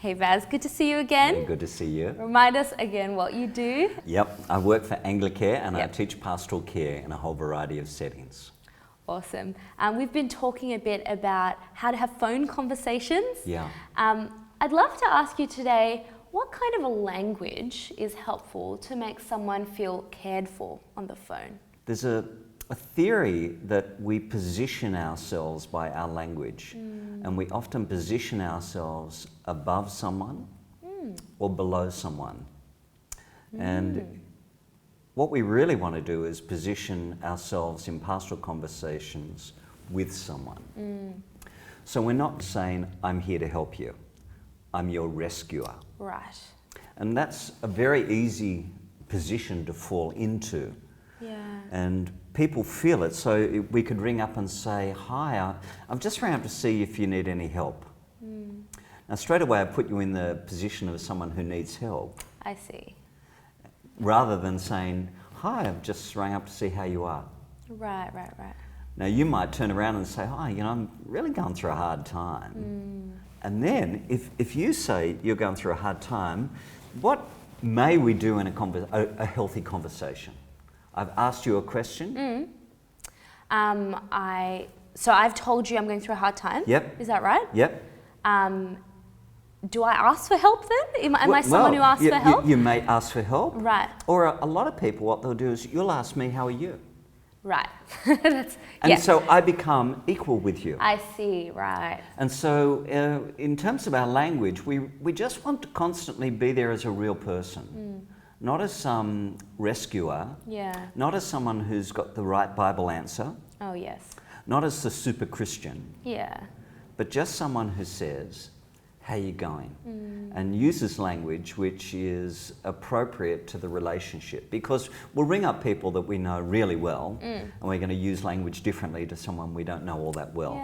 Hey Baz, good to see you again. Very good to see you. Remind us again what you do. Yep, I work for Anglicare and I Yep. teach pastoral care in a whole variety of settings. Awesome. We've been talking a bit about how to have phone conversations. Yeah. I'd love to ask you today, what kind of a language is helpful to make someone feel cared for on the phone? There's a theory that we position ourselves by our language, and we often position ourselves above someone or below someone. And what we really want to do is position ourselves in pastoral conversations with someone. So we're not saying, I'm here to help you. I'm your rescuer. Right. And that's a very easy position to fall into. Yeah. And people feel it, so we could ring up and say, hi, I've just rang up to see if you need any help. Now straight away I put you in the position of someone who needs help, I see. rather than saying, hi, I've just rang up to see how you are. Right. Now you might turn around and say, hi, I'm really going through a hard time. And then if you say you're going through a hard time, what may we do in a healthy conversation? I've asked you a question. So I've told you I'm going through a hard time. Yep. Is that right? Yep. Do I ask for help then? Am I someone who asks for help? You may ask for help. Right. Or a lot of people, what they'll do is you'll ask me, how are you? Right. So I become equal with you. I see, right. And so in terms of our language, we just want to constantly be there as a real person. Not as some rescuer. Yeah. Not as someone who's got the right Bible answer. Oh, yes. Not as the super Christian. Yeah. But just someone who says, how you going? And uses language which is appropriate to the relationship. Because we'll ring up people that we know really well, and we're going to use language differently to someone we don't know all that well.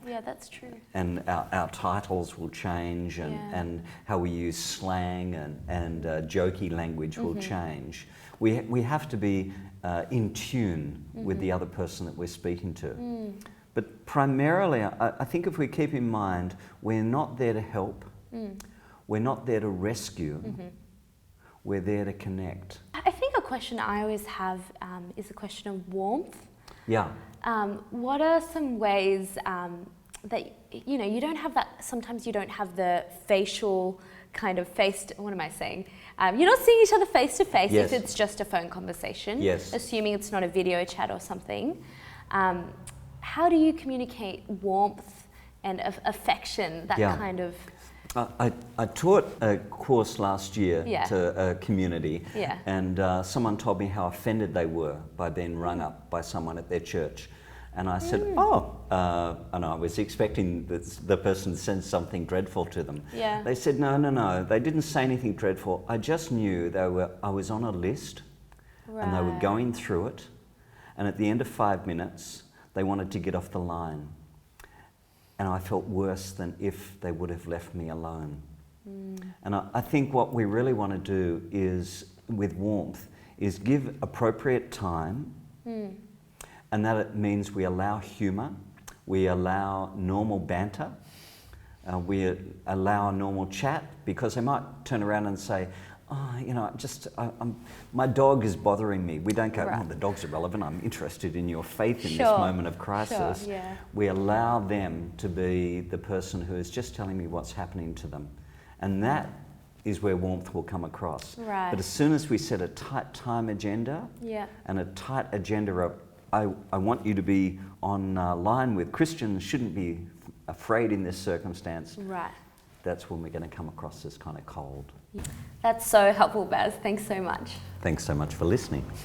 Yeah, that's true. And our titles will change, and how we use slang and jokey language will change. We have to be in tune with the other person that we're speaking to. But primarily, I think if we keep in mind, we're not there to help, we're not there to rescue, we're there to connect. I think a question I always have is a question of warmth. Yeah. What are some ways that, you don't have that, sometimes you don't have the facial kind of what am I saying? You're not seeing each other face to face if it's just a phone conversation, assuming it's not a video chat or something. How do you communicate warmth and affection, that kind of... I taught a course last year to a community, and someone told me how offended they were by being rung up by someone at their church. And I said, and I was expecting the person to send something dreadful to them. Yeah. They said, no, they didn't say anything dreadful. I just knew I was on a list, and they were going through it, and at the end of 5 minutes, they wanted to get off the line. And I felt worse than if they would have left me alone. And I think what we really want to do is, with warmth, is give appropriate time. And that it means we allow humour, we allow normal banter, we allow a normal chat, because they might turn around and say, my dog is bothering me. We don't go, the dog's irrelevant, I'm interested in your faith in this moment of crisis. We allow them to be the person who is just telling me what's happening to them. And that is where warmth will come across. Right. But as soon as we set a tight time agenda, and a tight agenda of, I want you to be on line with Christians shouldn't be afraid in this circumstance. Right. That's when we're going to come across as kind of cold. That's so helpful, Baz. Thanks so much. Thanks so much for listening.